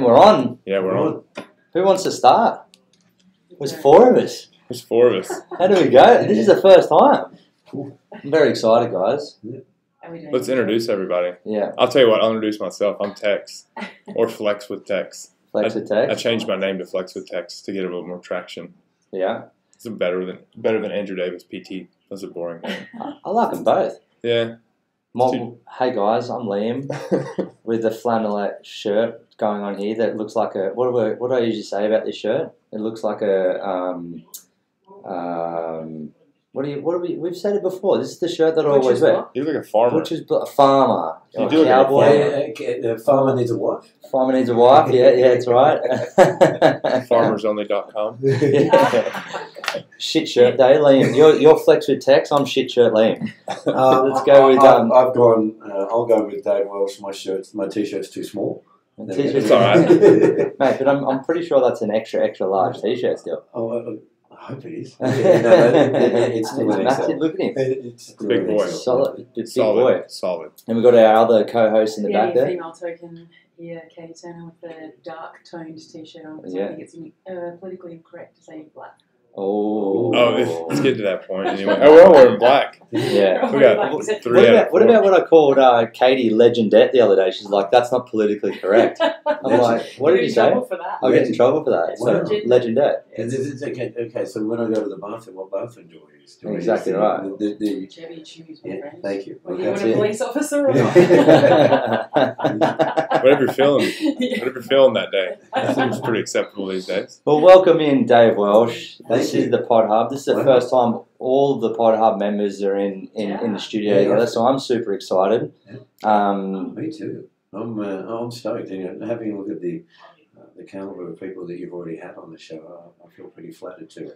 We're on. Yeah, we're on. Who wants to start? There's four of us. There's four of us. How do we go? This is the first time. I'm very excited, guys. Let's introduce everybody. Yeah. I'll tell you what, I'll introduce myself. I'm Tex, or Flex with Tex. Flex with I Tex. changed my name to Flex with Tex to get a little more traction. Yeah. It's better than Andrew Davis PT. That's a boring name. I like them both. Yeah. Hey guys, I'm Liam with the flannelette shirt going on here that looks like a what do I usually say about this shirt? It looks like a we've said it before. This is the shirt that I always wear. You look like a farmer. Which is a farmer. You Or do look like a cowboy. The farmer needs a wife. Farmer needs a wife. Yeah, that's right. FarmersOnly.com. Shit shirt day, Liam. You're Flex with Tex. I'm shit shirt Liam. Let's go with. I've gone. I'll go with Dave Welsh. My t-shir's too small. T-shirt's It's all right. Mate, but I'm pretty sure that's an extra large t-shirt still. I hope it is. It's still It's an massive. XL. Look at him. It's still Big an boy. XL. Solid. Big boy. Solid. And we've got our other co-host in the back there. Female token here, Katie Turner, with the dark toned t-shirt on because Yeah. I think it's politically incorrect to say black. Oh. Let's get to that point anyway. Oh, we're all wearing black. Yeah. We got three out of What four. about what I called Katie Legendette the other day? She's like, that's not politically correct. I'm like, what did you say? For that. I'll get in trouble for that. So, Legendette. Okay, so when I go to the bathroom, what bathroom do I use? Do I Exactly use right. Whichever you choose, my Yeah, friend. thank you. Were you That's a it. police officer or not? Whatever you're feeling that day. That seems pretty acceptable these days. Well, welcome in, Dave Welsh. This Thank is the Pod Hub. This is the first time all of the Pod Hub members are in the studio Yeah. together, so I'm super excited. Me too. I'm stoked. Having a look at the caliber of people that you've already had on the show, I feel pretty flattered to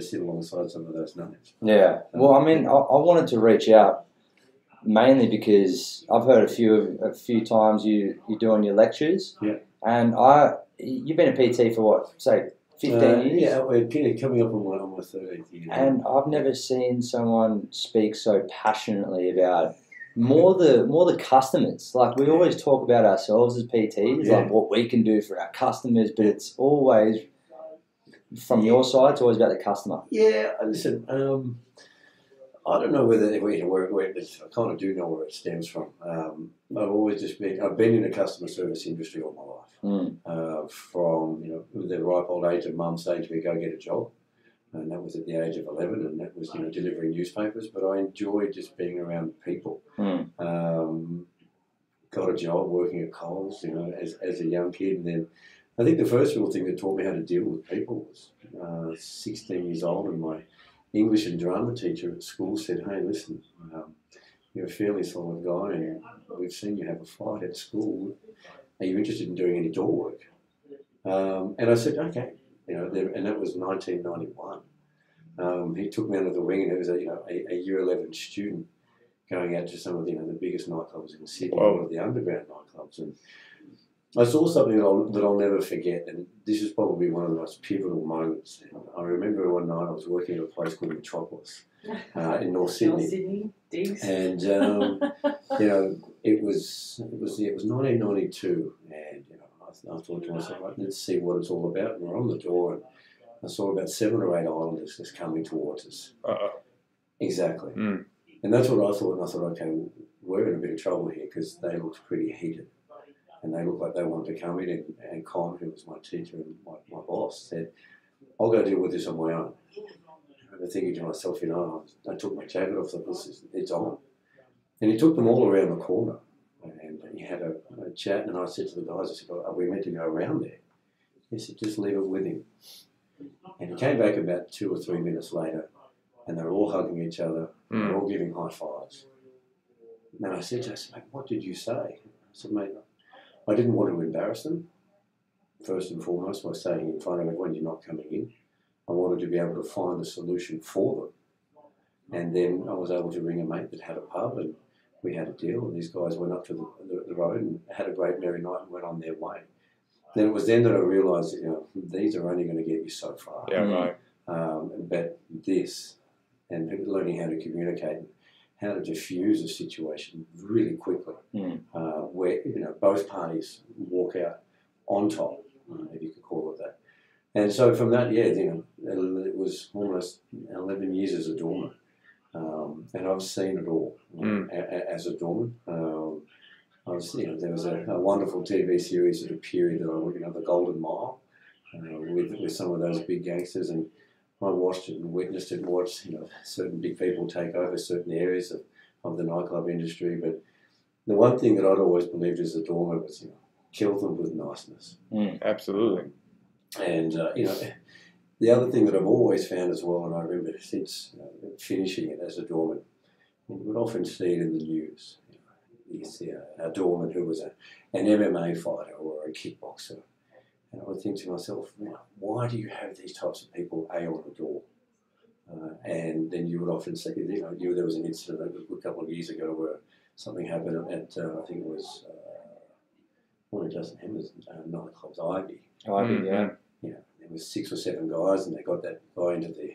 sit alongside some of those names. Yeah. Well, I mean, I wanted to reach out mainly because I've heard a few times you're doing your lectures. Yeah. And you've been a PT for what, say, 15 years? Yeah, we're coming up on my 13th year. And I've never seen someone speak so passionately about more the customers. Like, we always talk about ourselves as PTs, like what we can do for our customers, but it's always, from your side, it's always about the customer. Yeah, listen, I don't know where I kind of do know where it stems from. I've been in the customer service industry all my life. From the ripe old age of mum saying to me, go get a job. And that was at the age of 11, and that was delivering newspapers. But I enjoyed just being around people. Got a job working at Coles, as a young kid, and then I think the first real thing that taught me how to deal with people was 16 years old, and my English and drama teacher at school said, "Hey, listen, you're a fairly solid guy, and we've seen you have a fight at school. Are you interested in doing any door work?" And I said, "Okay." And that was 1991. He took me under the wing, and it was a year 11 student going out to some of the biggest nightclubs in Sydney, one of the underground nightclubs, and I saw something that I'll never forget, and this is probably one of the most pivotal moments. I remember one night I was working at a place called Metropolis in North Sydney. And it was 1992, and I thought to myself, right, let's see what it's all about. And we're on the door, and I saw about 7 or 8 islanders just coming towards us. Exactly. And that's what I thought, and I thought, okay, we're in a bit of trouble here because they looked pretty heated. And they looked like they wanted to come in, and Con, who was my teacher and my boss, said, "I'll go deal with this on my own." I remember thinking to myself, I took my jacket off, thought, it's on. And he took them all around the corner, and he had a chat, and I said to the guys, I said, "Are we meant to go around there?" He said, "Just leave it with him." And he came back about 2 or 3 minutes later, and they were all hugging each other, they were all giving high fives. And I said to him, "Mate, what did you say?" I said, "Mate, I didn't want to embarrass them, first and foremost, by saying in front of everyone, you're not coming in. I wanted to be able to find a solution for them. And then I was able to ring a mate that had a pub, and we had a deal, and these guys went up to the road and had a great merry night and went on their way. Then it was then that I realised that, these are only going to get you so far. Yeah, right. But this, and learning how to communicate, how to diffuse a situation really quickly, where both parties walk out on top, if you could call it that. And so from that, it was almost 11 years as a doorman. And I've seen it all as a doorman. There was a wonderful TV series at a period that the Golden Mile, with some of those big gangsters, and I watched it and witnessed it and watched certain big people take over certain areas of the nightclub industry. But the one thing that I'd always believed as a doorman was kill them with niceness. Absolutely. And the other thing that I've always found as well, and I remember since finishing it as a doorman, you would often see it in the news. You see a doorman who was an MMA fighter or a kickboxer. And I would think to myself, why do you have these types of people, on the door? And then you would often say, there was an incident a couple of years ago where something happened at, I think it was one of Justin Hammer's nightclubs, Ivy. Ivy, yeah. There was 6 or 7 guys, and they got that guy into the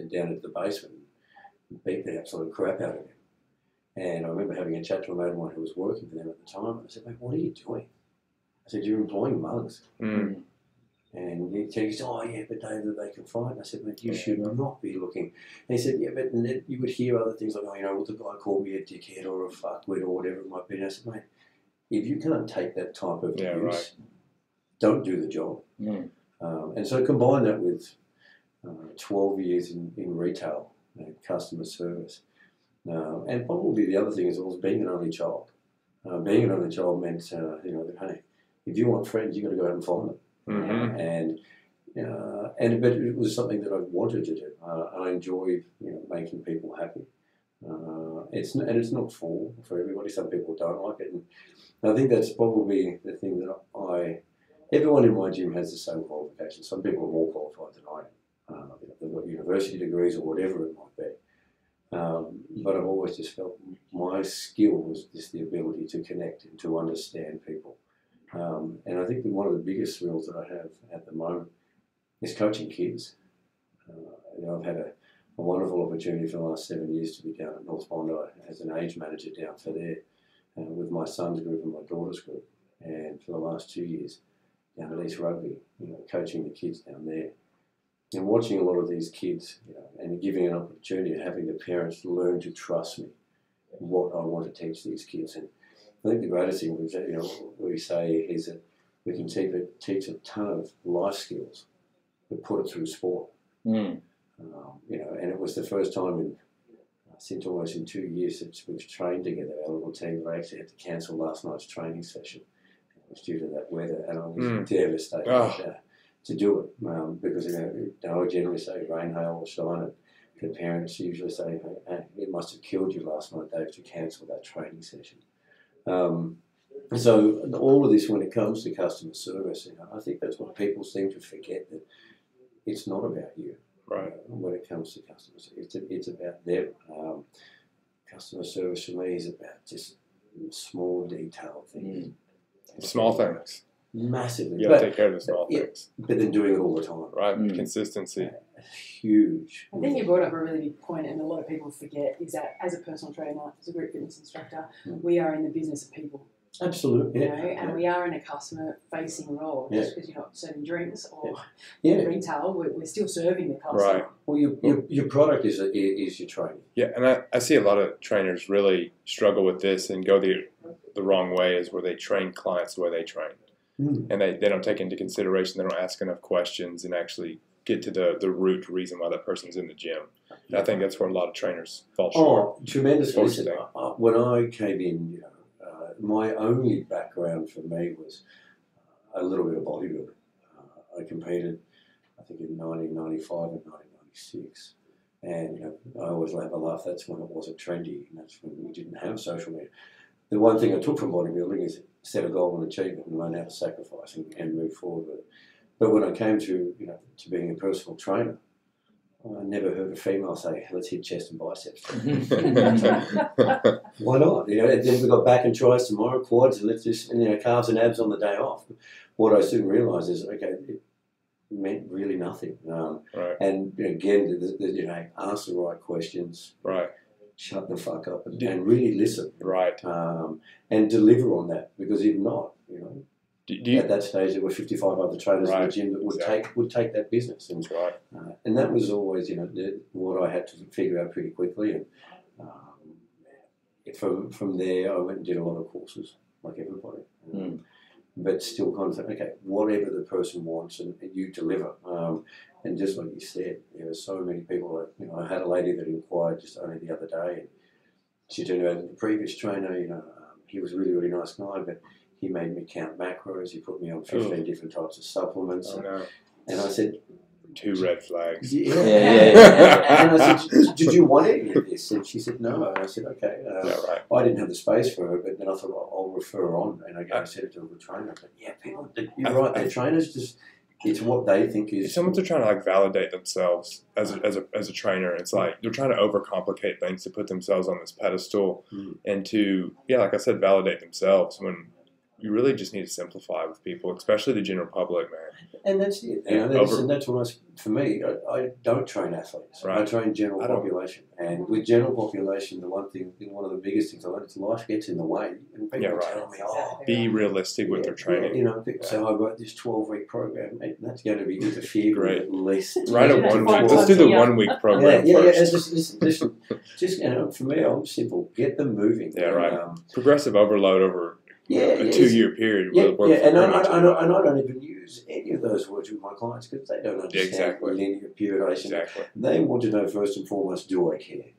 down into the basement and beat the absolute crap out of him. And I remember having a chat to a mate of mine who was working for them at the time. And I said, mate, what are you doing? I said, you're employing mugs. And he said, oh, yeah, but David, they can fight. And I said, mate, you should not be looking. And he said, yeah, but and then you would hear other things like, well, the guy called me a dickhead or a fuckwit or whatever it might be. And I said, mate, if you can't take that type of abuse, don't do the job. And so combine that with 12 years in retail and customer service. And probably the other thing is also being an only child. Being an only child meant, that, hey, if you want friends, you've got to go out and find them. But it was something that I wanted to do. I enjoyed, making people happy. It's not for everybody. Some people don't like it, and I think that's probably the thing that everyone in my gym has the same qualifications. Some people are more qualified than I am. They've got university degrees or whatever it might be. But I've always just felt my skill was just the ability to connect and to understand people. And I think that one of the biggest thrills that I have at the moment is coaching kids. I've had a wonderful opportunity for the last 7 years to be down at North Bondi as an age manager down for there with my son's group and my daughter's group. And for the last 2 years down at East Rugby, coaching the kids down there. And watching a lot of these kids, and giving an opportunity of having the parents learn to trust me, what I want to teach these kids. And I think the greatest thing we say is that we can teach a ton of life skills, but put it through sport. And it was the first time since almost in 2 years that we've trained together, our little team. We actually had to cancel last night's training session. It was due to that weather, and I was devastated. To do it, because I generally say rain, hail or shine, and the parents usually say, hey, it must have killed you last night, Dave, to cancel that training session. So all of this, when it comes to customer service, I think that's what people seem to forget, that it's not about you. When it comes to customer service, it's about them. Customer service for me is about just small detailed things. Small things. Massively. You got to take care of the small things. But then doing it all the time. Right, consistency. Huge. I think you brought up a really big point, and a lot of people forget, is that as a personal trainer, as a group fitness instructor, we are in the business of people. Absolutely. And we are in a customer-facing role. Just because you're not serving drinks or retail, we're still serving the customer. Right. Well, your product is your training. Yeah, and I see a lot of trainers really struggle with this and go the wrong way, is where they train clients the way they train. And they don't take into consideration, they don't ask enough questions and actually get to the root reason why that person's in the gym. And I think that's where a lot of trainers fall short. Oh, tremendously. Listen, when I came in, my only background for me was a little bit of bodybuilding. I competed, I think, in 1995 and 1996. And I always have a laugh. That's when it wasn't trendy, and that's when we didn't have social media. The one thing I took from bodybuilding is set a goal and achieve it and learn how to sacrifice and move forward with it. But when I came to being a personal trainer, I never heard a female say, let's hit chest and biceps. Why not? And then we got back and tries tomorrow, quads, and let's just, calves and abs on the day off. What I soon realised is, it meant really nothing. And again, ask the right questions. Right. Shut the fuck up and really listen. Right. And deliver on that, because if not, At that stage, there were 55 other trainers in the gym that would take that business, and and that was always, you know, what I had to figure out pretty quickly. And from there, I went and did a lot of courses, like everybody. But still kind of think, okay, whatever the person wants, and you deliver. And just like you said, there were so many people. You know, I had a lady that inquired just only the other day, and she turned around to the previous trainer. You know, he was a really, really nice guy, but he made me count macros. He put me on 15 different types of supplements. And I said, 2 red flags. Yeah. And I said, did you want any of this? And she said, no. And I said, okay. I didn't have the space for her, but then I thought, well, I'll refer on. And I said it to a good trainer. But yeah, people, you're right. Their trainers just, it's what they think is. Someone's trying to like validate themselves as a trainer. It's like they're trying to overcomplicate things to put themselves on this pedestal and to, like I said, validate themselves when you really just need to simplify with people, especially the general public, man. And that's it. And that's what for me, I don't train athletes. I train general population. And with general population, one of the biggest things I learned is life gets in the way. And people tell me, be realistic with their training. You know, so I've got this 12-week program, and that's going to be interfered with at least. Let's do the 1 week program first. Just you know, for me, I'm simple. Get them moving. Progressive overload over a 2-year period. And I don't even use any of those words with my clients because they don't understand linear periodization. They want to know first and foremost, do I care?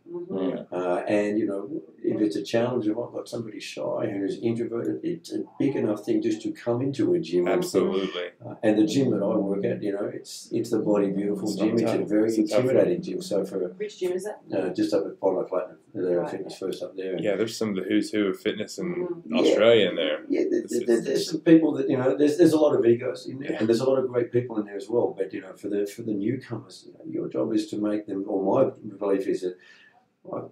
And you know, if it's a challenge, if I've got somebody shy who's introverted, it's a big enough thing just to come into a gym. Absolutely. And the gym that I work at, you know, it's the Body Beautiful gym. It's a very intimidating gym. So which gym is that? Just up at Polo Platinum. They're Fitness First up there. There's some of the who's who of fitness in Australia in there. There's some people that, you know, there's a lot of egos in there, and there's a lot of great people in there as well. But you know, for the newcomers, you know, your job is to make them. Or my belief is that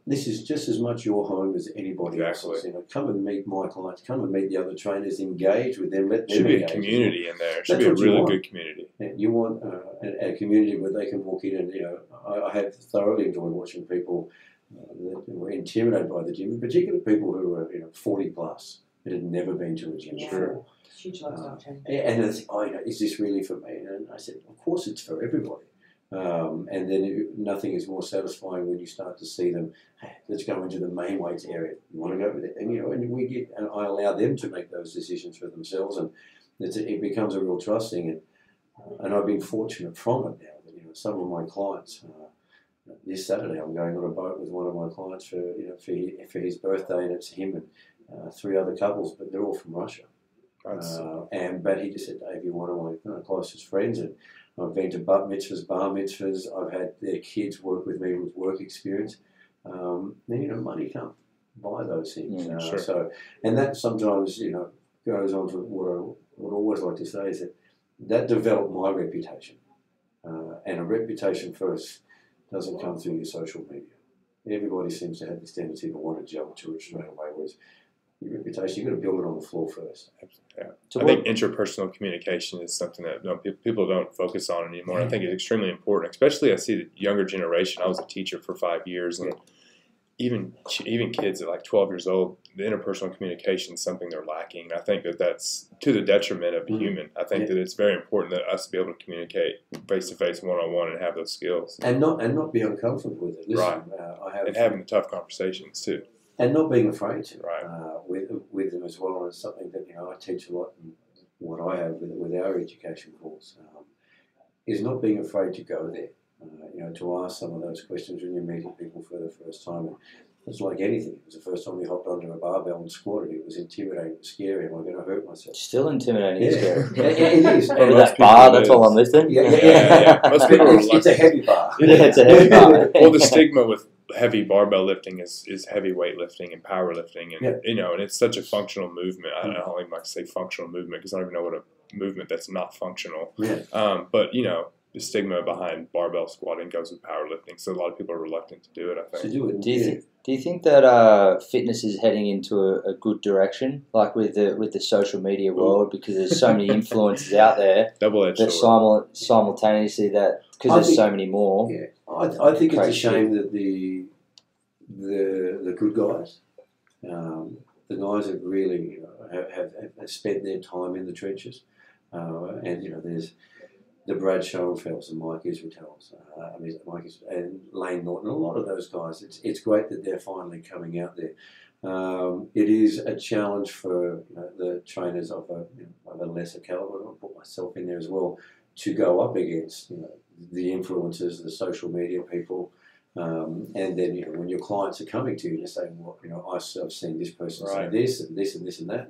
this is just as much your home as anybody else's. You know, come and meet my clients. Come and meet the other trainers. Engage with them. Let them should be a community in there. It should be a really good community. You want a community where they can walk in and, you know, I have thoroughly enjoyed watching people that were intimidated by the gym, in particular people who were 40 plus that had never been to a gym before. Huge lifestyle change. And it's, is this really for me? And I said, of course it's for everybody. And then nothing is more satisfying when you start to see them. Hey, let's go into the main weights area. You want to go with it, and and I allow them to make those decisions for themselves, and it becomes a real trust thing. And I've been fortunate from it now that some of my clients. This Saturday, I'm going on a boat with one of my clients for his birthday, and it's him and 3 other couples, but they're all from Russia. But he just said, Dave, you're one of my closest friends, and I've been to bat mitzvahs, bar mitzvahs. I've had their kids work with me with work experience. Then money can't buy those things. So, and that sometimes goes on to what I would always like to say is that developed my reputation, and a reputation first doesn't come through your social media. Everybody seems to have this tendency to want to jump to it straight away, whereas your reputation, you've got to build it on the floor first. Yeah. So I think interpersonal communication is something that people don't focus on anymore. I think it's extremely important, especially I see the younger generation. I was a teacher for 5 years, and even kids at like 12 years old, the interpersonal communication is something they're lacking. I think that's to the detriment of a human. I think that it's very important that us to be able to communicate face-to-face, one-on-one, and have those skills. And not be uncomfortable with it. Listen, and having the tough conversations too. And not being afraid to, with them as well. It's something that I teach a lot, and what I have with our education course is not being afraid to go there. To ask some of those questions when you're meeting people for the first time. And it's like anything. It was the first time we hopped onto a barbell and squatted. It was intimidating, scary. Am I going to hurt myself? Still intimidating and scary. It is. Over that bar, that's all I'm lifting. Yeah. Most people are it's a heavy bar. It's a heavy bar. Well, the stigma with heavy barbell lifting is heavy weightlifting and powerlifting, and and it's such a functional movement. I don't even like to say functional movement because I don't even know what a movement that's not functional. But the stigma behind barbell squatting goes with powerlifting, so a lot of people are reluctant to do it. I think. Do you think that fitness is heading into a good direction, like with the social media world, because there's so many influences out there that simultaneously because there's so many more. Yeah, I think it's a shame that the good guys the guys that really have spent their time in the trenches, and there's the Brad Schoenfelds and Mike Israetels, and Lane Norton, a lot of those guys. It's great that they're finally coming out there. It is a challenge for the trainers of a lesser caliber. I'll put myself in there as well, to go up against the influencers, the social media people, and then when your clients are coming to you, you're saying, well, I've seen this person say this and this and this and that,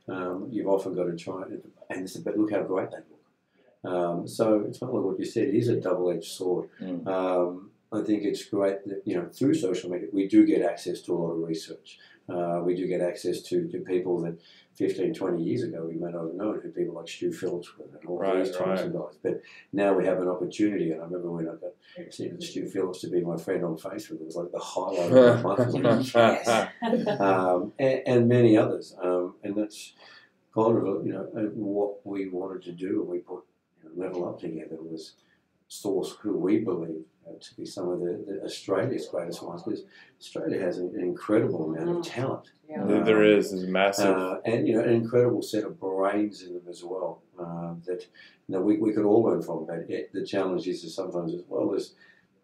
and you've often got to try but look how great they look. So it's not like what you said. It is a double-edged sword. I think it's great that through social media we do get access to a lot of research. We do get access to people that 15, 20 years ago we may not have known, who people like Stu Phillips were, and all these types of guys. But now we have an opportunity, and I remember when I got Stu Phillips to be my friend on Facebook, it was like the highlight of the month. Yes. And many others. And that's kind of what we wanted to do, and we put Level Up together, was source who we believe to be some of the Australia's greatest ones, because Australia has an incredible amount of talent. Yeah. There is massive, and an incredible set of brains in them as well, that we could all learn from. But the challenge is sometimes, as well as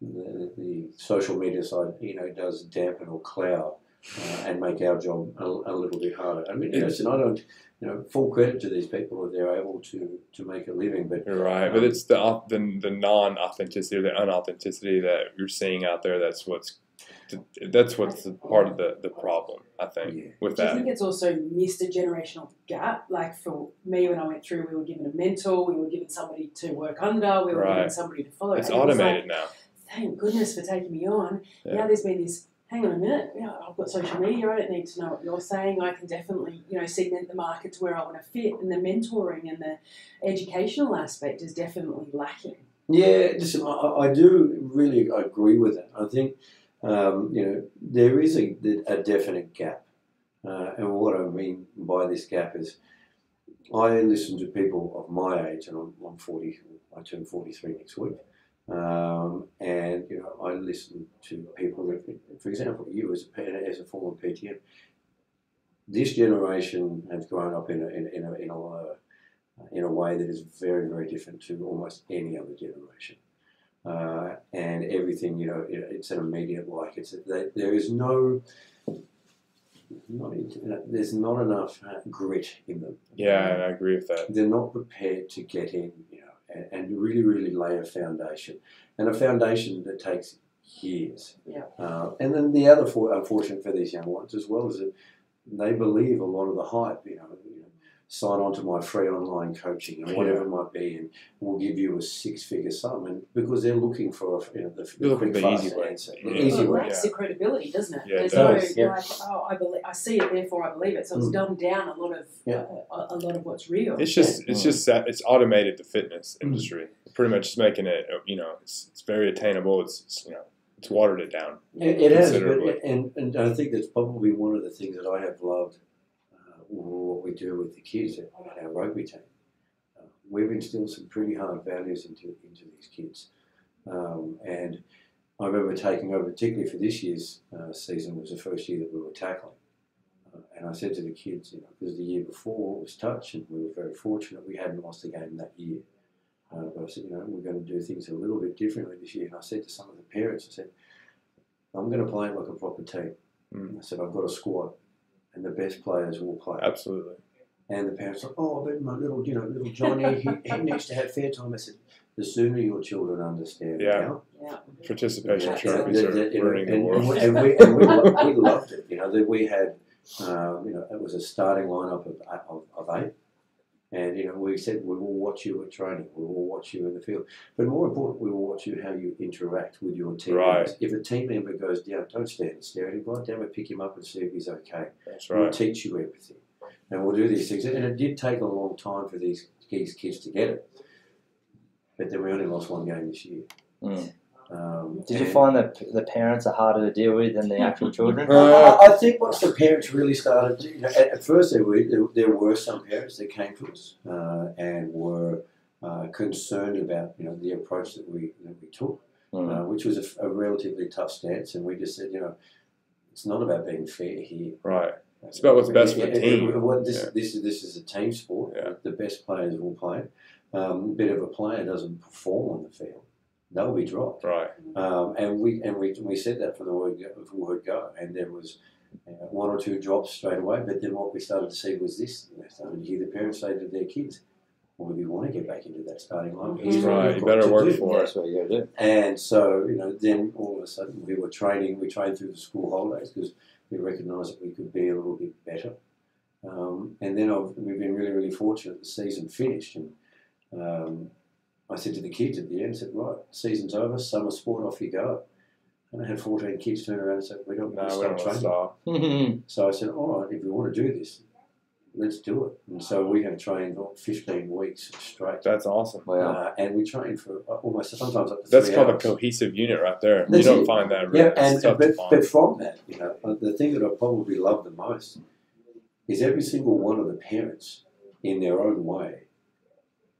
the social media side, does dampen or cloud and make our job a little bit harder. I mean, listen, I don't. Full credit to these people that they're able to make a living. But you're right. But it's the non-authenticity or the unauthenticity that you're seeing out there. That's what's part of the problem, I think, with that. I think it's also missed a generational gap. Like for me, when I went through, we were given a mentor, we were given somebody to work under, we were given somebody to follow. It's automated now. Thank goodness for taking me on. Yeah. Now there's been this, hang on a minute, I've got social media, I don't need to know what you're saying. I can definitely, segment the market to where I want to fit. And the mentoring and the educational aspect is definitely lacking. Yeah, listen, I do really agree with that. I think, there is a definite gap. And what I mean by this gap is I listen to people of my age, and I'm 40, I turn 43 next week. And I listen to people that, for example, you as a former PTM, this generation has grown up in a way that is very, very different to almost any other generation. And everything, it's an immediate like. There is there's not enough grit in them. Yeah, I agree with that. They're not prepared to get in, and really, really lay a foundation, and a foundation that takes years. Yeah. And then the other unfortunate for these young ones as well is that they believe a lot of the hype. Sign on to my free online coaching and whatever it might be, and we'll give you a six-figure sum, and because they're looking for the quick, fast answer, easy way. It lacks the credibility, doesn't it? Yeah, There's I believe, I see it, therefore I believe it. So it's dumbed down a lot of what's real. It's automated the fitness industry. Pretty much just making it, it's very attainable. It's watered it down. It has, and I think that's probably one of the things that I have loved. What we do with the kids at our rugby team. We've instilled some pretty hard values into these kids. And I remember taking over, particularly for this year's season, was the first year that we were tackling. And I said to the kids, because the year before was touch, and we were very fortunate we hadn't lost a game that year. But I said, we're going to do things a little bit differently this year. And I said to some of the parents, I said, I'm going to play it like a proper team. I said, I've got a squad, and the best players will play. Absolutely. And the parents are, but my little Johnny, he needs to have fair time. I said, the sooner your children understand now. Yeah. Participation trophies are ruining the world. And we loved it. That we had, it was a starting lineup of 8. And, we said, we will watch you at training. We will watch you in the field. But more important, we will watch you how you interact with your team members. If a team member goes down, don't stand and stare at him. Go down and pick him up and see if he's okay. That's right. We'll teach you everything. And we'll do these things. And it did take a long time for these kids to get it. But then we only lost one game this year. Did you find that the parents are harder to deal with than the actual children? I think once the parents really started, at first there were some parents that came to us and were concerned about the approach that we took, which was a relatively tough stance, and we just said it's not about being fair here. Right. It's about what's best for the team. This is a team sport. Yeah. The best players will play. But if a player doesn't perform on the field, they'll be dropped. Right. And we said that from the word go. And there was one or two drops straight away. But then what we started to see was this. We started to hear the parents say to their kids, "Well, we want to get back into that starting line. That's right. You better work for it. That's what you got to do." And so, then all of a sudden we trained through the school holidays because we recognised that we could be a little bit better. And then we've been really, really fortunate. The season finished, and I said to the kids at the end, I said, "Right, season's over, summer sport, off you go." And I had 14 kids turn around and say, "We don't want to stop training." So I said, "All right, if we want to do this, let's do it." And so we have trained 15 weeks straight. That's awesome. Wow. And we train for almost sometimes up to 3 That's hours. called a cohesive unit right there. That's you don't it. find that. Yeah, It's tough to find. but from that, the thing that I probably love the most is every single one of the parents, in their own way,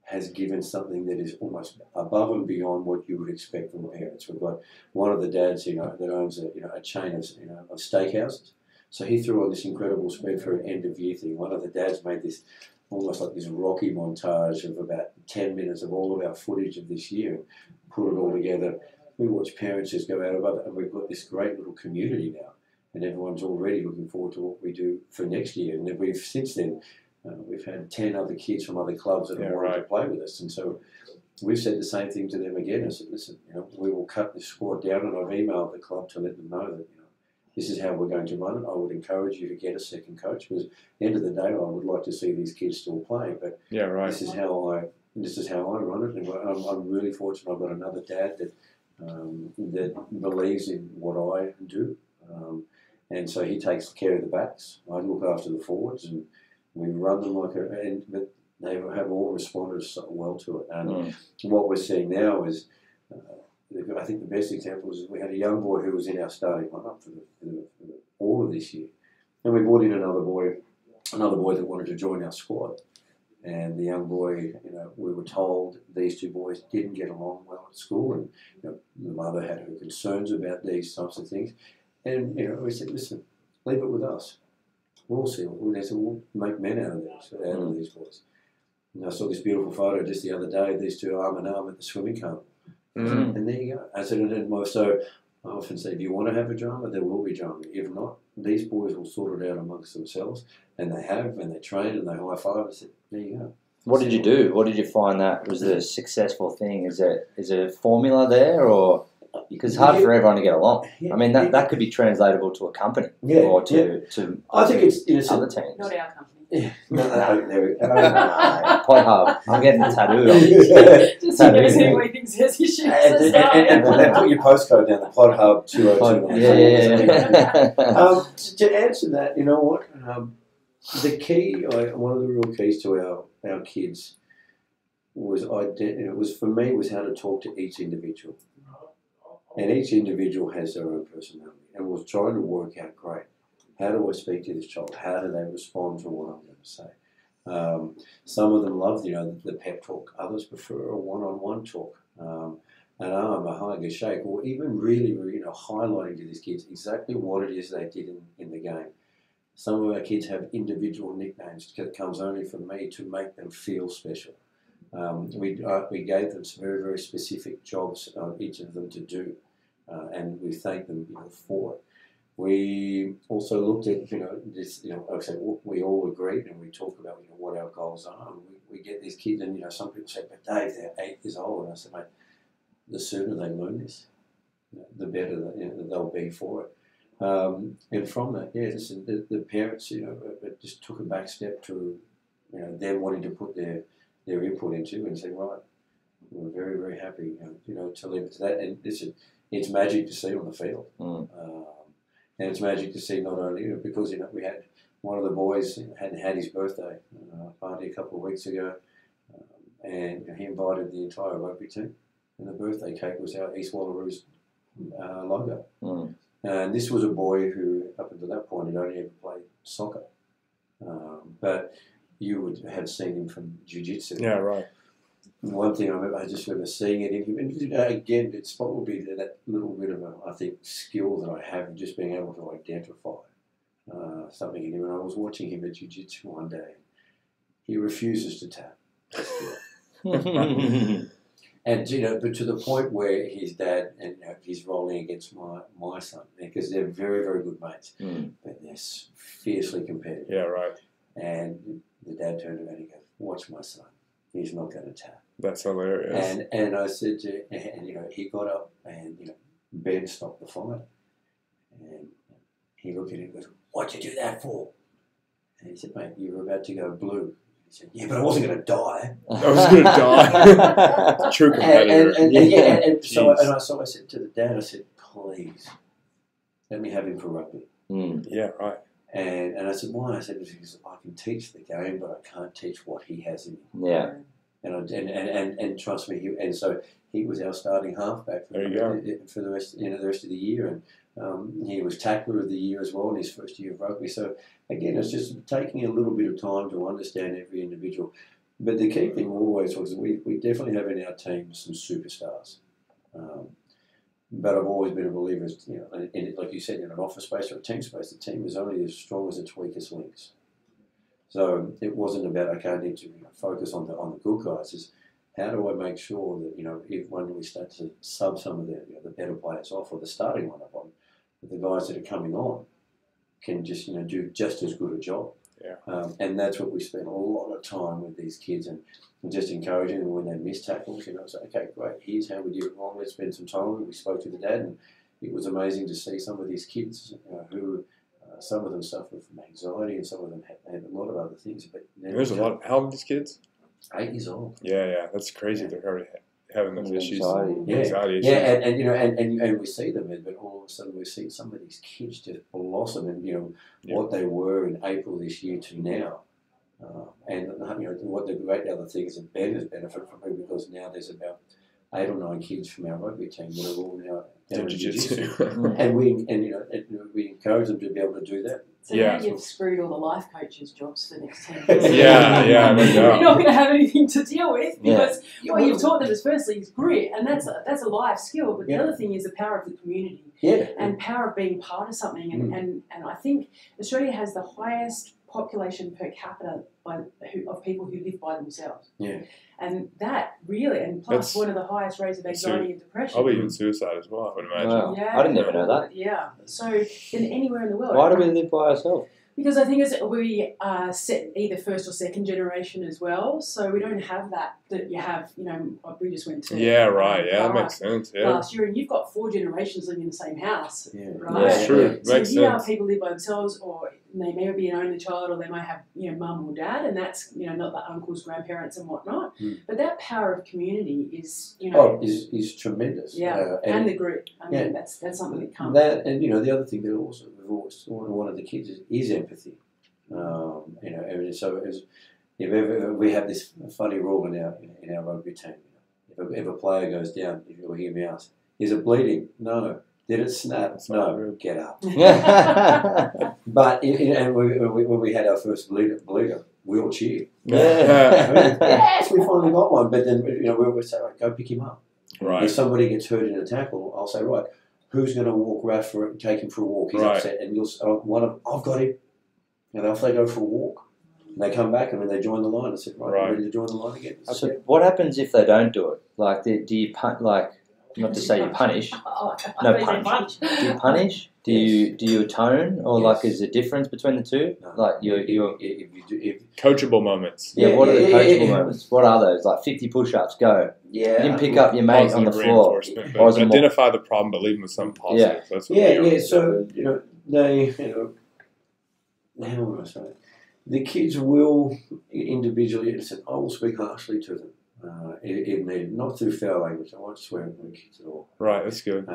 has given something that is almost above and beyond what you would expect from parents. We've got one of the dads, that owns a chain of steakhouses. So he threw on this incredible spread for an end of year thing. One of the dads made this almost like this Rocky montage of about 10 minutes of all of our footage of this year, and put it all together. We watch parents just go out above it, and we've got this great little community now, and everyone's already looking forward to what we do for next year. And we've since then, we've had 10 other kids from other clubs that have wanted to play with us, and so we've said the same thing to them again. I said, "Listen, we will cut this squad down," and I've emailed the club to let them know that this is how we're going to run it. I would encourage you to get a second coach because at the end of the day, I would like to see these kids still play. But this is how I run it, and I'm really fortunate. I've got another dad that believes in what I do, and so he takes care of the backs. I look after the forwards, and we run them but they have all responded so well to it. And what we're seeing now is. I think the best example is we had a young boy who was in our starting lineup for all of this year, and we brought in another boy that wanted to join our squad. And the young boy, we were told these two boys didn't get along well at school, and the mother had her concerns about these types of things. And we said, "Listen, leave it with us. We'll see. We'll make men out of these boys." And I saw this beautiful photo just the other day. These two arm in arm at the swimming camp. And there you go. I said, so I often say, if you want to have a drama, there will be drama. If not, these boys will sort it out amongst themselves, and they have, and they train, and they high five. I said, there you go. What did you do? What did you find that was the successful thing? Is it a formula there, or because it's hard for everyone to get along? I mean, that could be translatable to a company or to I think it's other teams. Not our company. Yeah. No, there we go. Pod Hub. I'm getting a tattoo. Just in case anyone thinks there's issues. And put your postcode down, the Pod Hub 202. Yeah. To answer that, you know what? The key, one of the real keys to our kids was for me was how to talk to each individual. And each individual has their own personality, and was trying to work out, great, how do I speak to this child? How do they respond to what I'm going to say? Some of them love, the pep talk. Others prefer a one-on-one talk, an arm, a hug, a shake, or even really, highlighting to these kids exactly what it is they did in the game. Some of our kids have individual nicknames that comes only from me to make them feel special. We gave them some very, very specific jobs, each of them to do, and we thank them for it. We also looked at, this, like I said, we all agreed and we talk about, what our goals are. And we get these kids, and, some people say, "But Dave, they're 8 years old." And I said, "Mate, the sooner they learn this, the better that they'll be for it." And from that, the parents, just took a back step to, them wanting to put their input into and say, right, we're very, very happy, to leave it to that. And listen, it's magic to see on the field. And it's magic to see not only, because, we had one of the boys hadn't had his birthday party a couple of weeks ago, and he invited the entire rugby team, and the birthday cake was our East Wallaroos logo. And this was a boy who, up until that point, had only ever played soccer. But you would have seen him from jiu-jitsu. Yeah, right. One thing I just remember seeing it in him, and again, it's probably that little bit of I think, skill that I have of just being able to identify something in him, and I was watching him at jiu-jitsu one day. He refuses to tap. And but to the point where his dad and he's rolling against my son because they're very, very good mates, but they're fiercely competitive. Yeah, right. And the dad turned around and goes, "Watch my son. He's not going to tap." That's hilarious. And I said he got up and Ben stopped the fight, and he looked at him and goes, "What'd you do that for?" And he said, "Mate, you were about to go blue." He said, "Yeah, but I wasn't going to die." I was going to die. True competitor. So I said to the dad, I said, "Please, let me have him for rugby." Yeah, right. And I said, "Why?" I said, "Because I can teach the game, but I can't teach what he has in him." Yeah. And trust me, so he was our starting halfback for the rest of the year, and he was tackler of the year as well in his first year of rugby. So again, it's just taking a little bit of time to understand every individual. But the key thing always was we definitely have in our team some superstars. But I've always been a believer, like you said, in an office space or a team space, the team is only as strong as its weakest links. So it wasn't about, okay, I need to focus on the good guys. It's how do I make sure that, if when we start to sub some of the better players off or the starting lineup on, that the guys that are coming on can just, do just as good a job. Yeah. And that's what we spent a lot of time with these kids and just encouraging them when they miss tackles. Say, okay, great, here's how we did it wrong. Let's spend some time. We spoke to the dad, and it was amazing to see some of these kids who some of them suffer from anxiety, and some of them have a lot of other things. But there's a lot. How old are these kids? 8 years old. Yeah, that's crazy. They're already having those issues. Anxiety issues. Yeah, and we see them, but all of a sudden we see some of these kids just blossom, and what they were in April this year to now. And what the great other thing is that Ben has benefited from it because now there's about 8 or 9 kids from our rugby team that are all now down in jiu-jitsu. And we encourage them to be able to do that. So now you've screwed all the life coaches' jobs for the next 10 years. Yeah. You're not going to have anything to deal with because what you've taught them is firstly is grit, and that's a life skill. But the other thing is the power of the community and power of being part of something. And I think Australia has the highest population per capita of people who live by themselves. Yeah. And that really, and plus one of the highest rates of anxiety and depression. Probably even suicide as well, I would imagine. Wow. Yeah. I didn't even know that. Yeah. So, in anywhere in the world. Why do we live by ourselves? Because I think we are set either first or second generation as well. So we don't have that you have, we just went to... Yeah, right. That makes sense. Yeah. Last year, and you've got 4 generations living in the same house. Yeah. Right? Yeah, true. So makes sense. People live by themselves, or they may be an only child, or they might have, mum or dad, and that's, not the uncles, grandparents and whatnot. But that power of community is, is tremendous. Yeah, and the group. I mean, that's something that comes. That, and, the other thing that also we've always wanted the kids is empathy. And so we have this funny rule in our rugby team. If a player goes down, if you'll hear me ask, is it bleeding? No. Did it snap? No. Get up. But when we had our first bleeder, we all cheered. Yes, we finally got one. But then we would say, right, go pick him up. Right. If somebody gets hurt in a tackle, I'll say, right, who's going to walk Raf take him for a walk? He's upset, and I've got him. And off they go for a walk. And they come back and then they join the line. I said, right, ready to join the line again. So what happens if they don't do it? Like, do you not to say you punish. No, punish. Do you punish? Do you atone? Or is there a difference between the two? No. Like coachable moments. Yeah, what are the coachable moments? What are those? Like 50 push-ups, go. Yeah. You didn't pick up your mate on the floor. Identify the problem, but leave them with some positive. Yeah. That's what So, how would I say it? The kids will individually, I will speak harshly to them if needed, not through foul language. I won't swear at my kids at all. Right, that's good.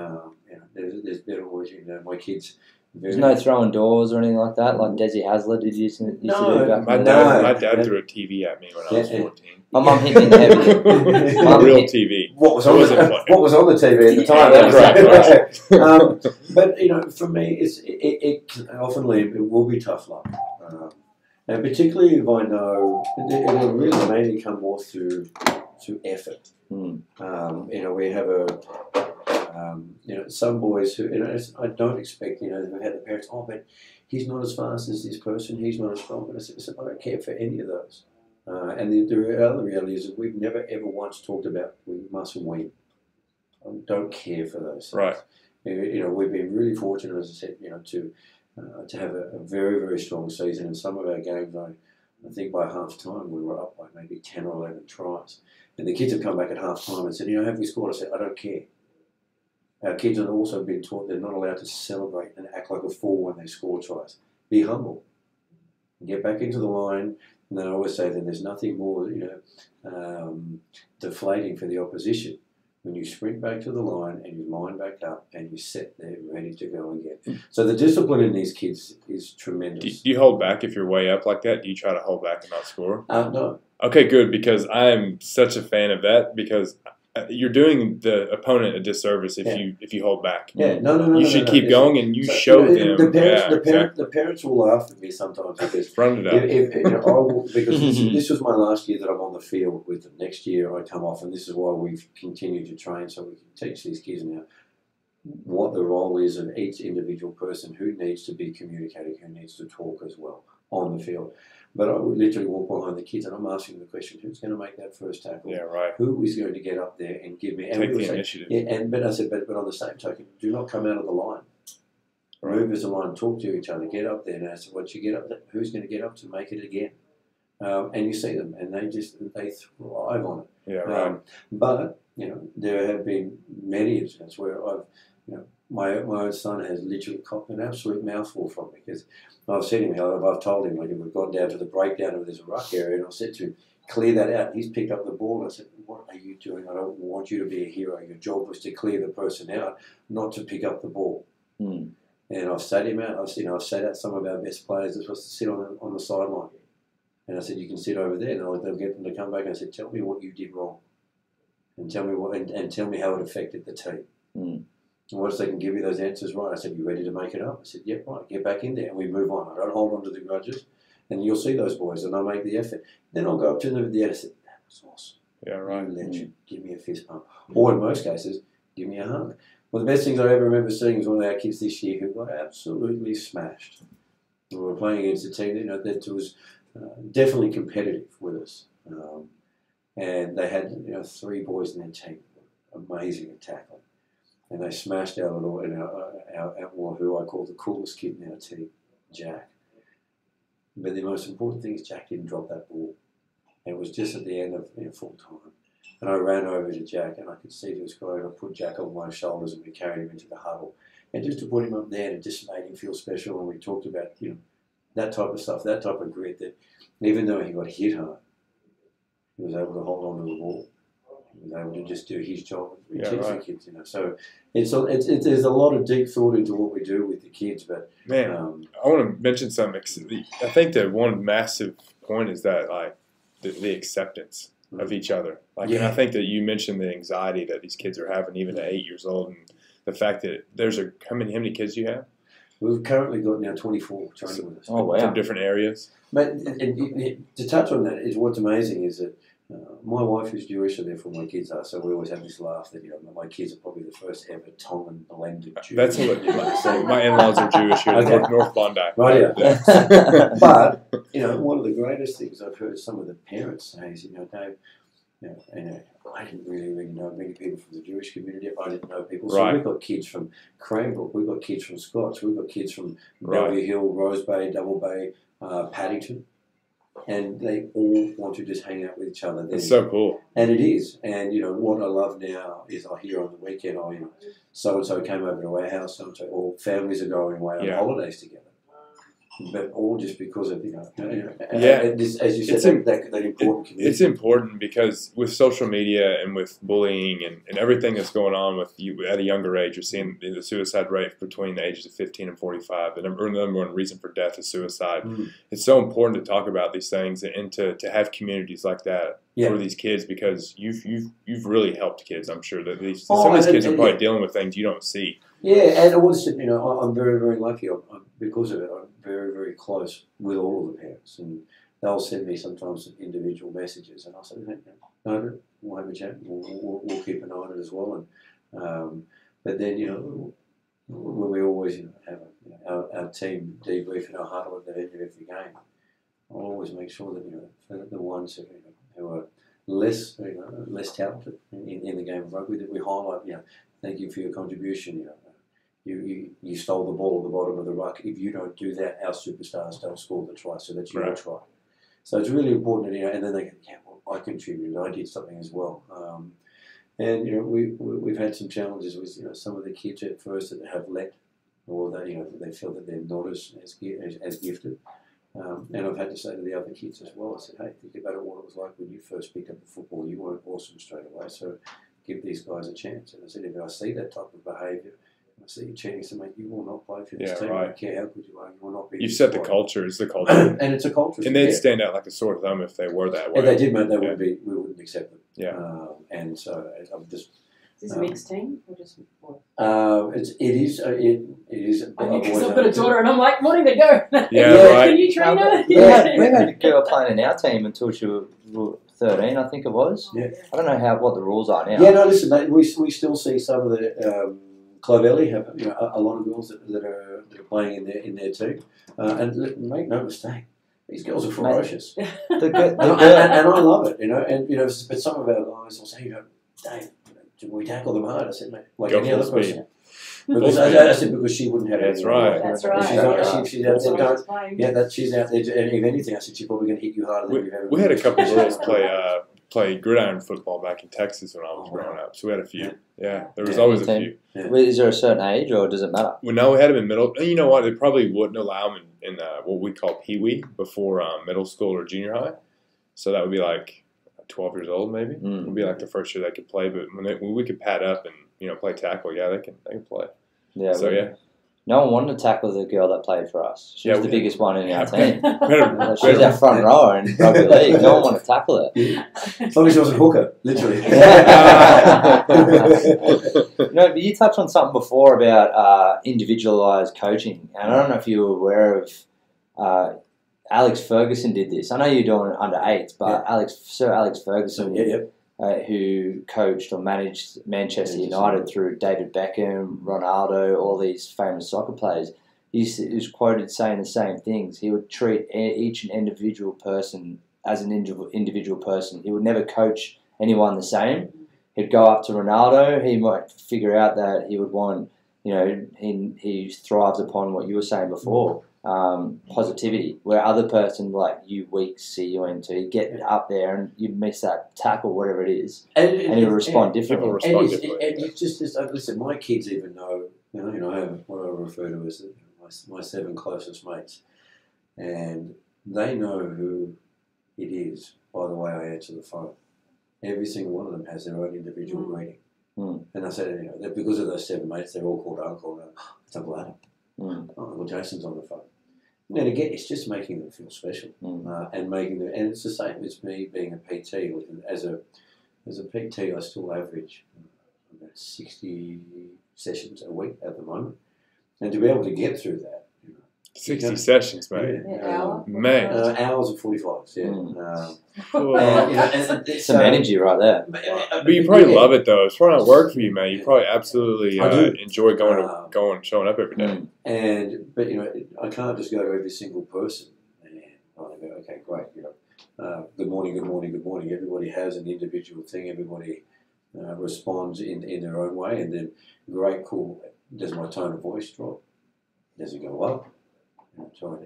There's better ways, my kids. There's no throwing doors or anything like that, like Desi Hasler did used to do back my dad threw a TV at me when I was 14. My mum hit me heavily. A real TV. What was on the TV at the time? That's right. But for me, it often it will be tough luck, and particularly if I know it'll really mainly come more through effort. We have some boys who, I don't expect, they've had the parents, oh, but he's not as fast as this person, he's not as strong. But I said, I don't care for any of those. And the other reality is that we've never ever once talked about we must win. I don't care for those things. Right. We've been really fortunate, as I said, to have a very, very strong season. In some of our games, I think by half time we were up by maybe 10 or 11 tries. And the kids have come back at half time and said, have we scored? I said, I don't care. Our kids have also been taught they're not allowed to celebrate and act like a fool when they score tries. Be humble. Get back into the line. And then I always say that there's nothing more, deflating for the opposition when you sprint back to the line and you line back up and you sit there ready to go again. So the discipline in these kids is tremendous. Do you hold back if you're way up like that? Do you try to hold back and not score? No. Okay, good, because I'm such a fan of that, because you're doing the opponent a disservice if you hold back. Yeah, no. You should keep going, and show them. The parents will laugh at me sometimes because front it up. Because this was my last year that I'm on the field with them. Next year I come off, and this is why we've continued to train so we can teach these kids now what the role is of each individual person who needs to be communicating, who needs to talk as well on the field. But I would literally walk behind the kids and I'm asking them the question, who's going to make that first tackle? Yeah, right. Who is going to get up there and give me... Take the initiative. Yeah, but I said, but on the same token, do not come out of the line. Right. Move as a line, talk to each other, get up there. And I said, once you get up there, who's going to get up to make it again? And you see them and they thrive on it. Yeah, right. But, there have been many incidents where I've, my own son has literally copped an absolute mouthful from me because I've said to him, I've told him when we've gone down to the breakdown and there's a ruck area, and I said to him, clear that out. He's picked up the ball and I said, what are you doing? I don't want you to be a hero. Your job was to clear the person out, not to pick up the ball. Mm. And I've sat him out. I've sat out some of our best players that are supposed to sit on the sideline. And I said, you can sit over there. And they'll get them to come back and I said, tell me what you did wrong. And tell me and tell me how it affected the team. Mm. And once they can give you those answers right, I said, you ready to make it up? I said, yep, right, get back in there. And we move on. I don't hold on to the grudges. And you'll see those boys and they'll make the effort. Then I'll go up to them at the end and say, that was awesome. Yeah, right. You legend. Give me a fist pump. Or in most cases, give me a hug. One of the best things I ever remember seeing was one of our kids this year who got absolutely smashed. We were playing against a team that was definitely competitive with us. And they had 3 boys in their team, amazing at tackling. And they smashed our who I call the coolest kid in our team, Jack. But the most important thing is Jack didn't drop that ball. And it was just at the end of full time. And I ran over to Jack and I could see he was going. I put Jack on my shoulders and we carried him into the huddle. And just to put him up there, and it just made him feel special. And we talked about that type of stuff, that type of grit, that even though he got hit hard, he was able to hold on to the ball. He was able to just do his job. We teach the kids, So there's a lot of deep thought into what we do with the kids. But man, I want to mention something. I think that one massive point is that the acceptance of each other. And I think that you mentioned the anxiety that these kids are having even at 8 years old, and the fact that how many kids you have? We've currently got now 24 training with us. Oh, wow. From different areas. But and to touch on that, is what's amazing is that my wife is Jewish, so therefore my kids are. So we always have this laugh that my kids are probably the first ever Tongan blended Jew. That's what my in-laws are Jewish here, North Bondi. Right, yeah. But one of the greatest things I've heard some of the parents say is, Dave, I didn't really know many people from the Jewish community. I didn't know people. So we've got kids from Cranbrook, we've got kids from Scots, we've got kids from Bellevue Hill, Rose Bay, Double Bay, Paddington. And they all want to just hang out with each other. It's so cool. And it is. And, what I love now is I hear on the weekend, so-and-so came over to our house, so-and-so, or families are going away on holidays together. But all just because of, this, as you said, that important community. It's important because with social media and with bullying and everything that's going on with you at a younger age, you're seeing the suicide rate between the ages of 15 and 45. The number one reason for death is suicide. Mm. It's so important to talk about these things and to have communities like that for these kids, because you've really helped kids. I'm sure that some of these kids are probably dealing with things you don't see. Yeah, and also, I'm very, very lucky. Because of it, I'm very, very close with all of the parents, and they'll send me sometimes individual messages, and I'll say, no, we'll have a chat. We'll keep an eye on it as well. And But then, when we always have our team debrief and our huddle at the end of every game, I'll always make sure that for the ones who are less talented in the game of rugby, that we highlight. Thank you for your contribution. You stole the ball at the bottom of the ruck. If you don't do that, our superstars don't score the try. So that's your try. So it's really important, and then they go, yeah, well, I contributed. I did something as well. And we've had some challenges with some of the kids at first that have let, or that they feel that they're not as gifted. And I've had to say to the other kids as well, I said, hey, think about what it was like when you first picked up the football. You weren't awesome straight away, so give these guys a chance. And I said, if I see that type of behaviour, I see you cheating, so mate, you will not play for this team. I don't care how good you are, you will not be. You've set the culture. It's the culture. And it's a culture. And they'd stand out like a sore thumb if they were that way. If they did, mate, we wouldn't accept them. Yeah. And so I'm just... Is this a mixed team or just boys? It is. Because I've got a daughter and I'm like, wanting to go. Right. Can you train her? We had a girl playing in our team until she was 13, I think it was. Yeah. I don't know what the rules are now. Yeah, no, listen, we still see some of the Clovelly have a lot of girls that are playing in their team, and make no mistake, these girls are ferocious, and I love it, but some of our guys will say, Dave, we tackle them hard. I said, mate, like any other person. Because I said, because she wouldn't have That's any. right. That's right. She's out there. She's out there. And if anything, I said, she's probably going to hit you harder than you've ever. We had a couple of girls play gridiron football back in Texas when I was growing up. So we had a few. Yeah, there was always a few. Yeah. Is there a certain age, or does it matter? Well, no, we had them in middle. You know what? They probably wouldn't allow them in what we call Pee-wee before middle school or junior high. So that would be like 12 years old, maybe. It would be like the first year they could play. But when we could pad up and play tackle, yeah, they can play. Yeah. So yeah. No one wanted to tackle the girl that played for us. She was the biggest one in our team. Better. She was our front rower in rugby league. No one wanted to tackle her. As long as she wasn't hooker, literally. No, but you touched on something before about individualised coaching, and I don't know if you were aware of. Alex Ferguson did this. I know you're doing it under 8s, but Sir Alex Ferguson, who coached or managed Manchester United through David Beckham, Ronaldo, all these famous soccer players, he was quoted saying the same things. He would treat each and individual person as an individual person. He would never coach anyone the same. He'd go up to Ronaldo. He might figure out that he would want, he thrives upon what you were saying before. Positivity, where other person like you weak see you into, you get up there and you miss that tackle, whatever it is, and he'll respond differently. And it's just listen, my kids even know, I have what I refer to as my 7 closest mates, and they know who it is by the way I answer the phone. Every single one of them has their own individual greeting. And I said, that because of those 7 mates, they're all called Uncle. It's Uncle Adam. Uncle Jason's on the phone. And again, it's just making them feel special, and making them. And it's the same as me being a PT. As a PT, I still average about 60 sessions a week at the moment, and to be able to get through that. 60 sessions, mate. Mate. Hours and 45s, some energy right there. But you probably love it, though. It's probably not work for you, mate. You probably absolutely enjoy going showing up every day. But I can't just go to every single person and I go, okay, great. Good morning, good morning, good morning. Everybody has an individual thing. Everybody responds in their own way, and then great, cool. Does my tone of voice drop? Does it go up?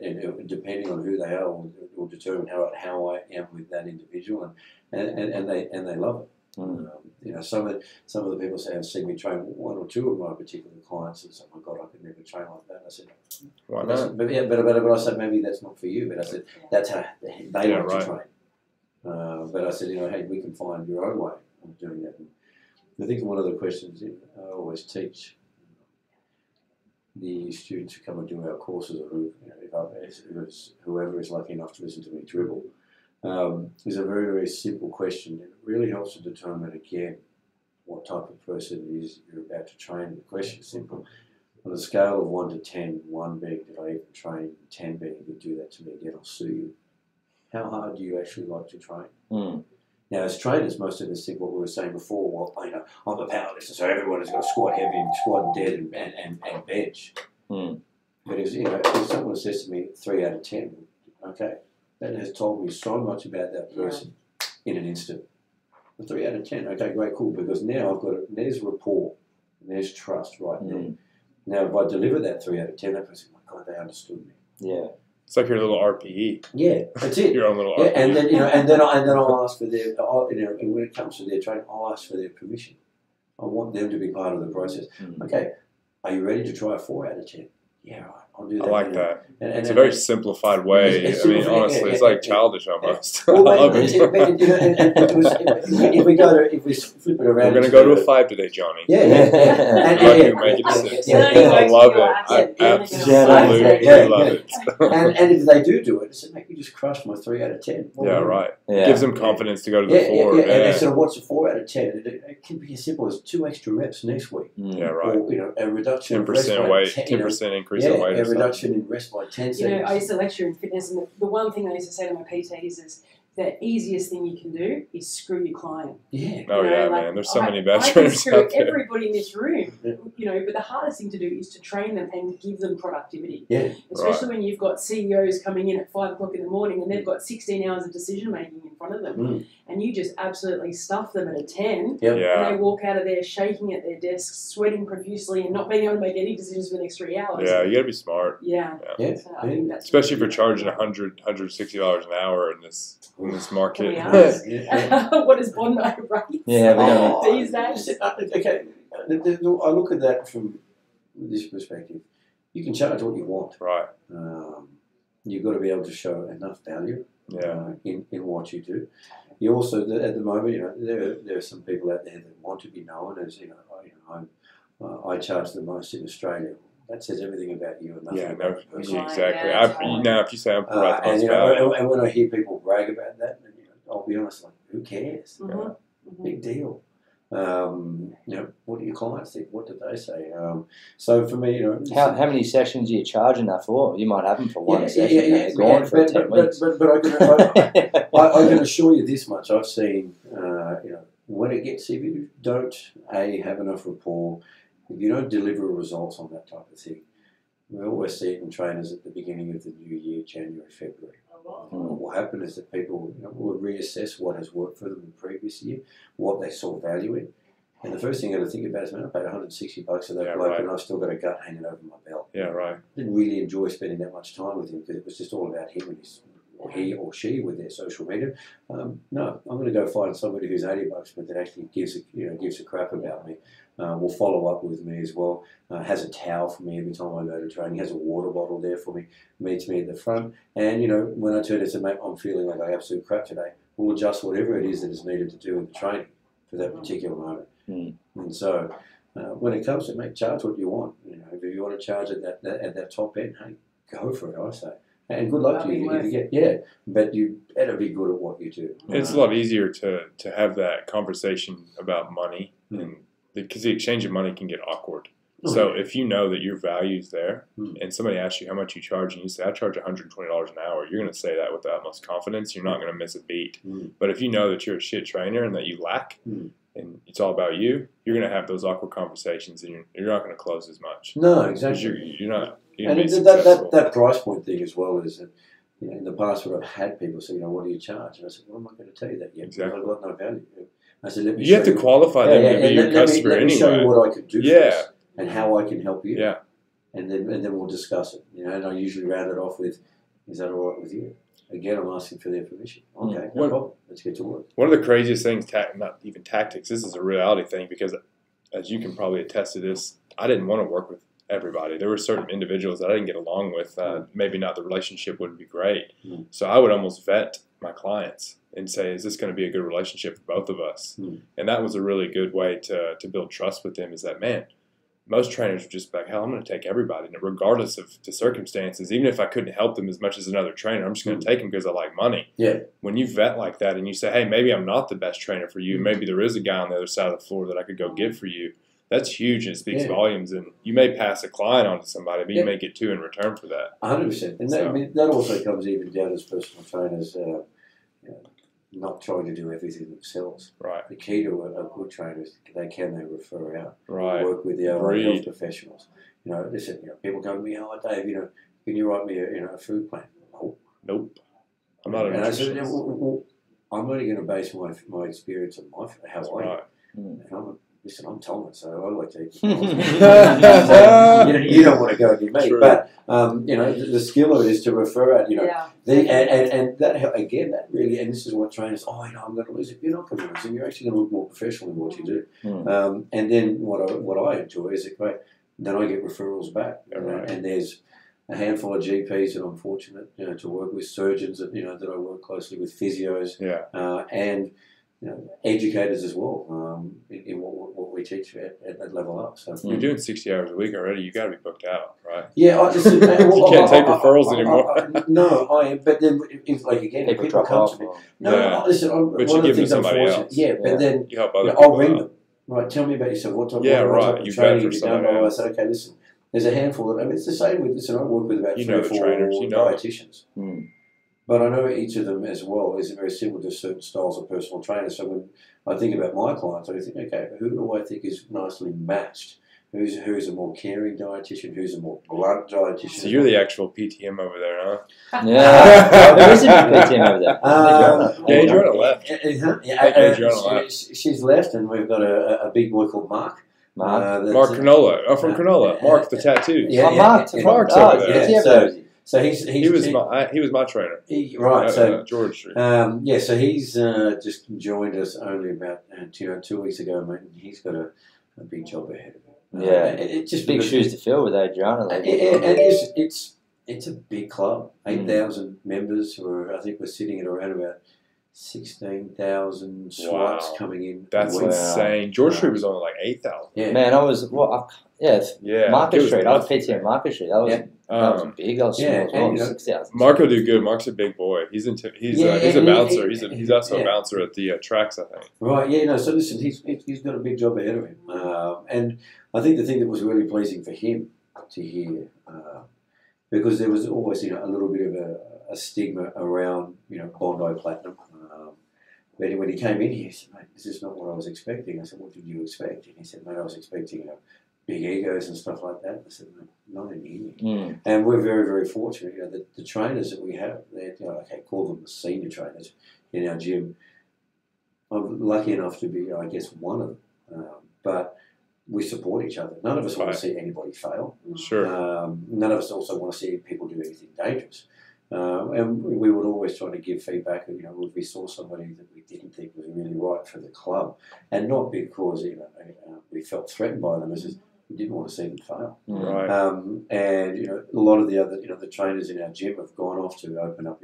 And depending on who they are, will determine how I am with that individual, and they love it. Some of the people say I've seen me train 1 or 2 of my particular clients, and say, "Oh my God, I could never train like that." I said, "Why not?" But I said maybe that's not for you. But I said that's how they want to train. But I said, hey, we can find your own way of doing that. And I think one of the questions I always teach the students who come and do our courses, or whoever is lucky enough to listen to me dribble, is a very, very simple question. It really helps to determine, again, what type of person it is you're about to train. The question is simple. On a scale of 1 to 10, 1 being, did I even train, 10 being, if you do that to me again, I'll sue you. How hard do you actually like to train? Now, as trainers, most of us think what we were saying before. Well, you know, I'm a powerlifter, so everyone has got to squat heavy and squat and dead and bench. But if someone says to me 3 out of 10, okay, that has told me so much about that person in an instant. A 3 out of 10, okay, great, cool, because now there's rapport, and there's trust right there. Now, if I deliver that 3 out of 10, that person, my God, they understood me. Yeah. It's like your little RPE. Yeah, that's it. Your own little RPE. And then I'll ask for their, and when it comes to their training, I'll ask for their permission. I want them to be part of the process. Okay, are you ready to try a 4 out of 10? Yeah, right. I'll do that. I like that. And it's a very simplified way. It's I mean, honestly, it's like childish almost. I Well, love it. if we flip it around, We're going to go to a 5 today, Johnny. Yeah. Make it a 6. I love it. I absolutely love it. And if they do it, it's like, you just crushed my 3 out of 10. Yeah, right. It gives them confidence to go to the 4. Yeah. And so what's a 4 out of 10? It can be as simple as 2 extra reps next week. Yeah, right. Or, a reduction 10% weight, 10% increase in weight. A reduction in rest by 10 seconds. I used to lecture in fitness, and the one thing I used to say to my PTs is the easiest thing you can do is screw your client. Yeah. Oh, yeah, man. There's so many bad trainers out there. Everybody in this room, but the hardest thing to do is to train them and give them productivity. Yeah. Especially when you've got CEOs coming in at 5 o'clock in the morning and they've got 16 hours of decision making in front of them, and you just absolutely stuff them at a 10, and they walk out of there shaking at their desks, sweating profusely, and not being able to make any decisions for the next 3 hours. Yeah, you got to be smart. Yeah. So I think that's especially if you're charging $100, $160 an hour in this market. What is Bondi rate? Yeah, these days. Okay, I look at that from this perspective. You can charge what you want. Right. You've got to be able to show enough value in what you do. You also, at the moment, there are some people out there that want to be known as, I charge the most in Australia. That says everything about you and nothing about the person. Exactly. Now, if you say I'm providing the most value. And when I hear people brag about that, I'll be honest, like, who cares? Big deal. What do your clients think? What do they say? So for me, how many sessions are you charging that for? You might have them for one session. For 10 weeks. But I can assure you this much: I've seen, when it gets, if you don't have enough rapport, if you don't deliver results on that type of thing, we always see it in trainers at the beginning of the new year, January, February. What will happen is that people will reassess what has worked for them in the previous year, what they saw value in. And the first thing I got to think about is, man, I paid $160 for that bloke and I've still got a gut hanging over my belt. Yeah, right. Didn't really enjoy spending that much time with him because it was just all about him and he or she with their social media. No, I'm going to go find somebody who's $80 but that actually gives a crap about me. Will follow up with me as well. Has a towel for me every time I go to training. Has a water bottle there for me. Meets me at the front. And when I turn to say, mate, I'm feeling like I absolute crap today, we'll adjust whatever it is that is needed to do in the training for that particular moment. And so when it comes to, mate, charge what you want. If you want to charge at that top end, hey, go for it, I say. And good luck to you if you get, but you better be good at what you do. It's a lot easier to have that conversation about money, and because the exchange of money can get awkward. So if you know that your value's there, and somebody asks you how much you charge, and you say, I charge $120 an hour, you're going to say that with the utmost confidence. You're not going to miss a beat. But if you know that you're a shit trainer and that you lack, and it's all about you, you're going to have those awkward conversations, and you're not going to close as much. No, exactly. You're not. And that price point thing as well is that, in the past where I've had people say, what do you charge? And I said, well, I'm not going to tell you that yet because I've got no value. I said, let me you have to qualify them to be your customer anyway. Let me show you what I could do first and how I can help you. Yeah. And then we'll discuss it. And I usually round it off with, is that all right with you? Again, I'm asking for their permission. Okay, no problem. Let's get to work. One of the craziest things, not even tactics, this is a reality thing because, as you can probably attest to this, I didn't want to work with everybody. There were certain individuals that I didn't get along with. Maybe not the relationship would be great. So I would almost vet my clients and say, is this going to be a good relationship for both of us? And that was a really good way to build trust with them, is that, man, most trainers are just like, hell, I'm going to take everybody, regardless of the circumstances. Even if I couldn't help them as much as another trainer, I'm just going to take them because I like money. Yeah. When you vet like that and you say, hey, maybe I'm not the best trainer for you. Maybe there is a guy on the other side of the floor that I could go get for you. That's huge and it speaks volumes. And you may pass a client on to somebody, but you may get two in return for that. 100%. And that also comes even down as personal trainers. not trying to do everything themselves. Right. The key to a good trainer is they refer out, Right. work with the allied Agreed. health professionals. Listen, people come to me, Dave, can you write me a food plan? No. Nope. I'm not a And I said, nutritionist. well, I'm only going to base my experience on how I Right. eat. And I'm Thomas, so I like to eat. You don't want to go near me, True. but the skill of it is to refer out. And that again, that really, and this is what trainers. I'm going to lose it. You're not going to lose it. You're actually going to look more professional in what you do. Mm. And then what I enjoy is great. Then I get referrals back, Right. and there's a handful of GPs that I'm fortunate to work with, surgeons that I work closely with, physios, and educators as well in what we teach at Level Up. So You're doing 60 hours a week already. You got to be booked out, right? yeah, I just You can't take referrals anymore. No, I am. But then, if people drop come off. to me. No, Yeah. listen. But one you of the give them things I'm somebody fortunate. else. Yeah, but then You help other I'll people ring out. them. Right, tell me about yourself. What type, Yeah, what right. type of You training vet for have you done? somebody I else. said, okay, listen. There's a handful of. It's the same with. Listen, I work with about You 3 know or the 4 trainers, you know. dietitians. Mm. But I know each of them as well is very similar to certain styles of personal trainers. So when I think about my clients, I think, okay, who do I think is nicely matched? Who's a more caring dietitian? Who's a more blunt dietitian? So you're the actual PTM over there, huh? Yeah. There is a PTM over there. Adriana left. Adriana left. She's left, and we've got a big boy called Mark. Mark. Mark Cronulla. Oh, from Cronulla. Mark the tattoos. Yeah, Mark's over there. So he was my trainer. Right. So George Street. so he's just joined us only about 2 weeks ago, mate. And he's got a big job ahead of him. Yeah, it's just big shoes to fill with Adriana. And it's a big club. 8,000 members. I think we're sitting at around about 16,000 swipes coming in. That's insane. George Street was only like 8,000. Yeah. Man, I was Market Street. I was PTM Market Street. That was big. That was small as well. 6,000. Mark will do good. Mark's a big boy. He's a bouncer. He's also a bouncer at the tracks, I think. Right. Yeah. No. So listen, he's got a big job ahead of him, and I think the thing that was really pleasing for him to hear, because there was always a little bit of a stigma around Bondi Platinum. But when he came in here, he said, "Mate, this is not what I was expecting." I said, "What did you expect?" And he said, "Mate, I was expecting big egos and stuff like that." I said, "No, not in here." Mm. And we're very, very fortunate. The trainers that we have, they're call them the senior trainers in our gym. I'm lucky enough to be, I guess, one of them. But we support each other. None of us want to see anybody fail. Sure. None of us also want to see people do anything dangerous. And we would always try to give feedback. If we saw somebody that we didn't think was really right for the club, and not because we felt threatened by them, it's just we didn't want to see them fail. Right. And a lot of the other the trainers in our gym have gone off to open up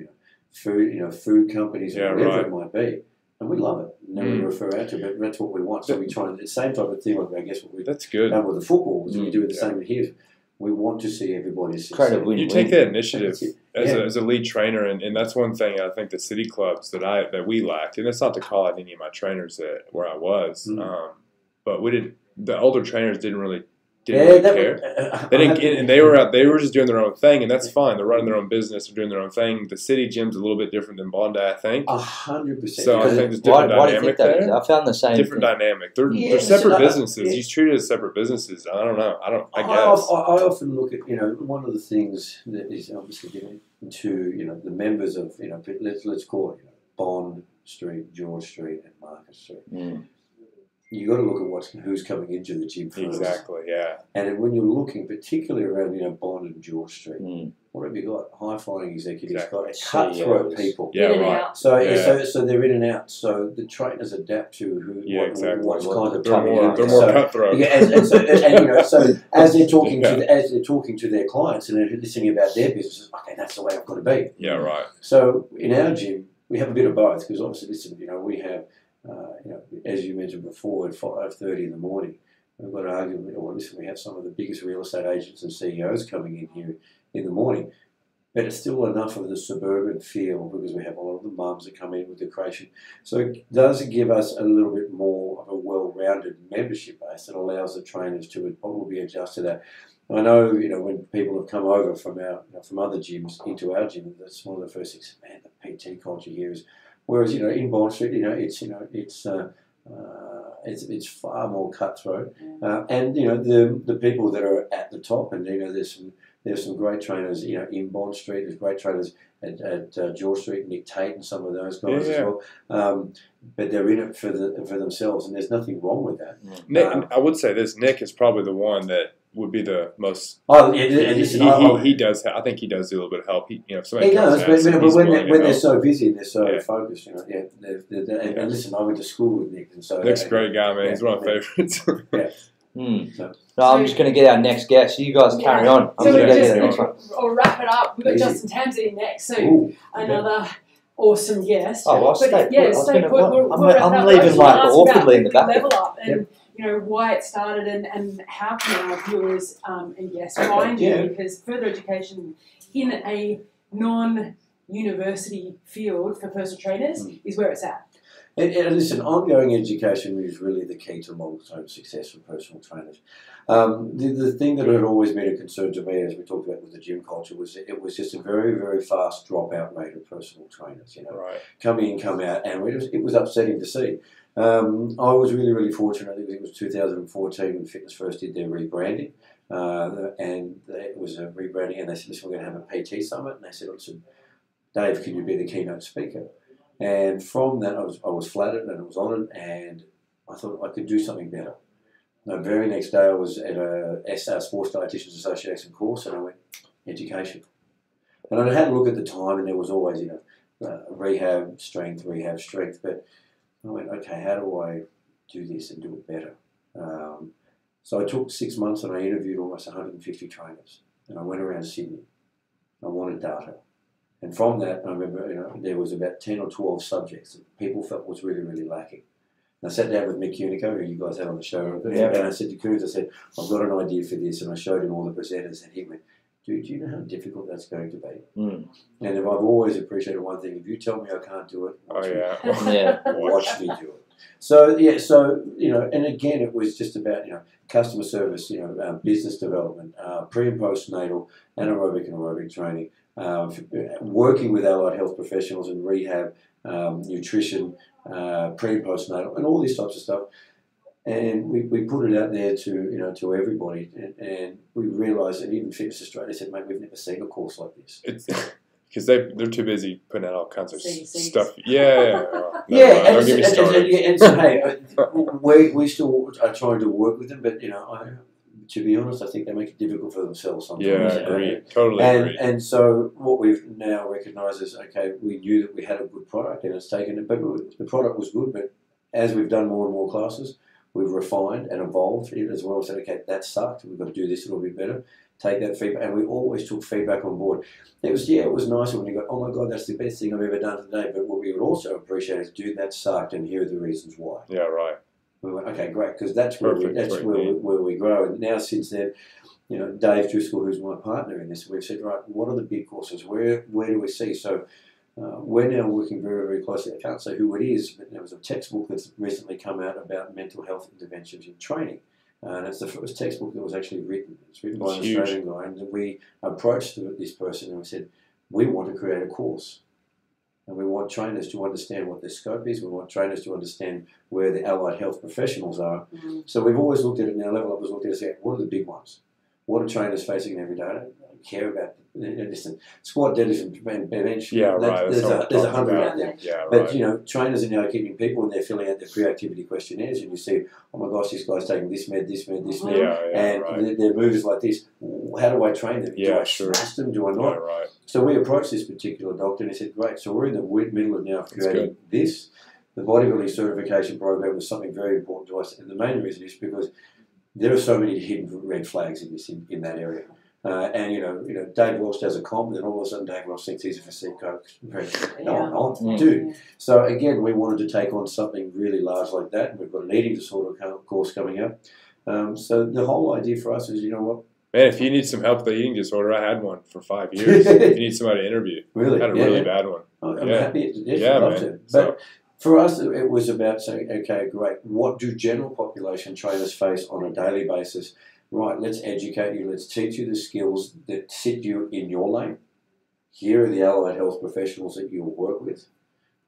food companies or whatever it might be. And we love it. And then we refer out to it, but that's what we want. So we try and the same type of thing, I guess, what we've That's good. done with the football, is we do the same here. We want to see everybody succeed. You take that initiative as a lead trainer, and that's one thing I think the city clubs that we lacked. And it's not to call out any of my trainers where I was, but we didn't. The older trainers didn't really care. They didn't, and they were just doing their own thing, and that's fine. They're running their own business, they're doing their own thing. The city gym's a little bit different than Bondi, I think. 100%. So I think there's different why do you dynamic think that is? there. I found the same Different thing. dynamic. They're separate businesses. He's treated as separate businesses. I don't know. I guess. I often look at one of the things that is obviously getting to the members of let's call it Bond Street, George Street, and Market Street. Mm. You got to look at who's coming into the gym first. Exactly. Yeah. And when you're looking, particularly around Bond and George Street, what have you got? High flying executives, cutthroat people. Yeah, in and right. out. So they're in and out. So the trainers adapt to what's kind of coming in. They're more cutthroat. Yeah, so as they're talking to their clients and they're listening about their businesses, okay, that's the way I've got to be. Yeah, right. So in our gym, we have a bit of both because obviously, we have. As you mentioned before, at 5:30 in the morning, we've got an argument. We have some of the biggest real estate agents and CEOs coming in here in the morning, but it's still enough of the suburban feel because we have a lot of the mums that come in with the creation. So it does give us a little bit more of a well-rounded membership base that allows the trainers to probably adjust to that. I know, when people have come over from other gyms into our gym, that's one of the first things. Man, the PT culture here is Whereas in Bond Street, it's far more cutthroat, and the people that are at the top, and there's some great trainers, in Bond Street. There's great trainers at George Street, Nick Tate, and some of those guys as well. But they're in it for themselves, and there's nothing wrong with that. Nick, I would say this: Nick is probably the one that would be the most. Oh, yeah, he does. I think he does do a little bit of help. If somebody he does, but when they're so busy and they're so focused, and listen, I went to school with Nick, and so Nick's a great guy, man. He's one of my favorites. So, I'm just going to get our next guest. You guys carry on. I'm going to get the next one. I'll wrap it up. We've got Justin Tamsey next, so another awesome guest. Oh, well, stay put. I'm leaving awkwardly in the back. Level Up and why it started and how can our viewers and guests find you, because further education in a non-university field for personal trainers is where it's at. And listen, ongoing education is really the key to long-term success for personal trainers. The thing that had always been a concern to me, as we talked about with the gym culture, was it was just a very, very fast dropout rate of personal trainers. Come in, come out, and it was upsetting to see. I was really, really fortunate. I think it was 2014 when Fitness First did their rebranding, and it was a rebranding, and they said, "Listen, we're going to have a PT summit," and they said, "Listen, Dave, can you be the keynote speaker?" And from that, I was flattered and I was honoured, and I thought I could do something better. The very next day, I was at a Sports Dietitians Association course, and I went, education. And I had a look at the time, and there was always, rehab, strength, but I went, okay, how do I do this and do it better? So I took 6 months and I interviewed almost 150 trainers, and I went around Sydney. I wanted data. And from that, I remember, there was about 10 or 12 subjects that people felt was really, really lacking. And I sat down with Mick Unico, who you guys had on the show, and I said to Coons, I said, I've got an idea for this, and I showed him all the presenters, and he went, dude, do you know how difficult that's going to be? And if I've always appreciated one thing, if you tell me I can't do it, watch me do it. So, and again, it was just about, customer service, business development, pre and postnatal, anaerobic and aerobic training, working with allied health professionals in rehab, nutrition, pre and postnatal, and all these types of stuff. And we put it out there to to everybody, and we realised that even Fitness Australia said, mate, we've never seen a course like this. Because they're too busy putting out all kinds of stuff. And so hey, we still are trying to work with them, but to be honest, I think they make it difficult for themselves sometimes. Yeah, I agree. Totally agree. And so what we've now recognised is, okay, we knew that we had a good product, and it's taken it, but the product was good, but as we've done more and more classes, we've refined and evolved it as well. Said, okay, that sucked. We've got to do this a little bit better. Take that feedback, and we always took feedback on board. It was nicer when you go, oh my God, that's the best thing I've ever done today. But what we would also appreciate is, dude, that sucked, and here are the reasons why. Yeah, right. We went, okay, great, because that's where we grow. And now since then, Dave Driscoll, who's my partner in this, we've said, right, what are the big courses? Where do we see? So we're now working very, very closely. I can't say who it is, but there was a textbook that's recently come out about mental health interventions in training. And it's the first textbook that was actually written. It's written by an Australian guy. And we approached this person and we said, we want to create a course. And we want trainers to understand what their scope is. We want trainers to understand where the allied health professionals are. So we've always looked at it now. Level Up has looked at it and said, what are the big ones? What are trainers facing every day? I don't care about listen, squat, deadlift, and bench. Yeah, right. There's 100 out there. Yeah, but trainers are now keeping people, and they're filling out their pre-activity questionnaires, and you see, oh my gosh, this guy's taking this med, and their moves like this. How do I train them? Do I smash them? Do I not? Yeah, right. So we approached this particular doctor, and he said, great. So we're in the middle of now creating this. The bodybuilding certification program was something very important to us, and the main reason is because there are so many hidden red flags in that area. And Dave Welsh does a comp, and then all of a sudden Dave Welsh thinks he's a physique coach. Dude. So again, we wanted to take on something really large like that, and we've got an eating disorder course coming up. So the whole idea for us is, you know what? Man, if you need some help with the eating disorder, I had one for 5 years. If you need somebody to interview, really, I had a really bad one. I'm happy. I'd love to. But for us, it was about saying, okay, great. What do general population trainers face on a daily basis? Right, let's educate you. Let's teach you the skills that sit you in your lane. Here are the allied health professionals that you'll work with.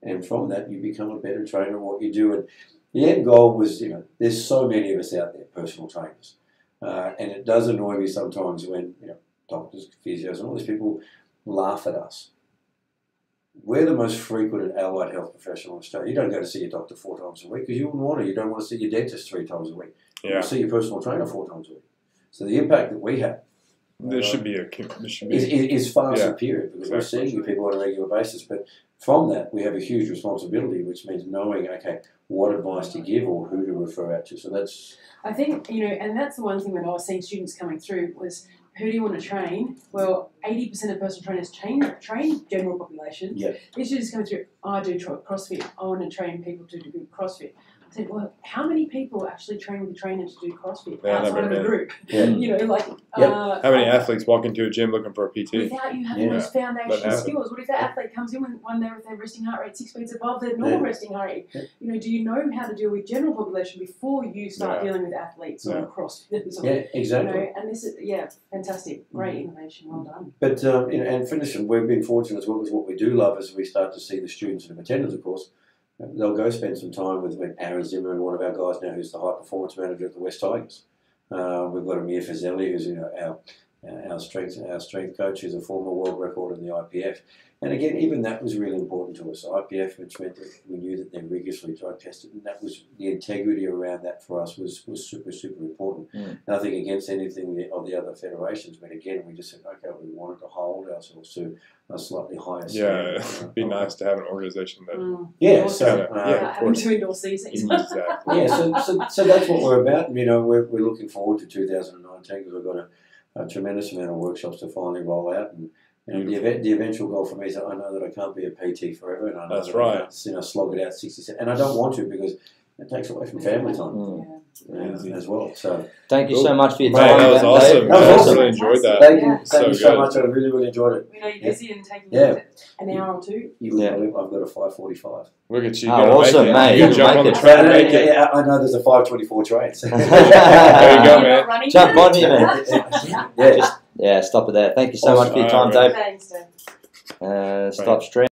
And from that, you become a better trainer at what you do. And the end goal was, there's so many of us out there, personal trainers. And it does annoy me sometimes when, doctors, physios, and all these people laugh at us. We're the most frequent allied health professional in Australia. You don't go to see your doctor 4 times a week because you wouldn't want to. You don't want to see your dentist 3 times a week. You want to see your personal trainer 4 times a week. So the impact that we have is far superior because we're seeing you people on a regular basis. But from that, we have a huge responsibility, which means knowing, okay, what advice to give or who to refer out to. So that's... I think, and that's the one thing when I was seeing students coming through was, who do you want to train? Well, 80% of personal trainers train general population. Yeah. These students coming through, I do CrossFit. I want to train people to do CrossFit. I said, well, how many people actually train with a trainer to do CrossFit outside of the group? Yeah. How many athletes walk into a gym looking for a PT? Without you having those foundation skills. What if that athlete comes in one day with their resting heart rate 6 beats above their normal resting heart rate? Yeah. Do you know how to deal with general population before you start dealing with athletes or CrossFit? Yeah, exactly. And this is, fantastic. Great innovation. Well done. But, and finishing, we've been fortunate as well as what we do love is we start to see the students and attendants, of course, they'll go spend some time with Aaron Zimmerman, one of our guys now, who's the high performance manager at the West Tigers. We've got Amir Fazeli, who's our strength coach, who's a former world record in the IPF. And again, even that was really important to us. IPF, which meant that we knew that they're rigorously drug tested, and that was the integrity around that for us was super, super important. Nothing against anything of the other federations, but again, we just said, okay, we wanted to hold ourselves to a slightly higher standard. Yeah, it'd be nice to have an organization that. Having to endorse seasons. Exactly. So that's what we're about. We're looking forward to 2019 because we've got a tremendous amount of workshops to finally roll out, and the eventual goal for me is that I know that I can't be a PT forever, and I know I can't slog it out 67, and I don't want to because it takes away from family time as well. So thank you so much for your time. That was awesome. I really enjoyed that. Thank you so much. I really, really enjoyed it. We know you're busy and taking an hour or two. I've got a 5:45. Look at you. Awesome, mate. You jump on the train and make it. Yeah, I know there's a 5:24 train. So. There you go, man. Jump on here, man. Stop it there. Thank you so much for your time, Dave. Thanks, Dave. Stop stream.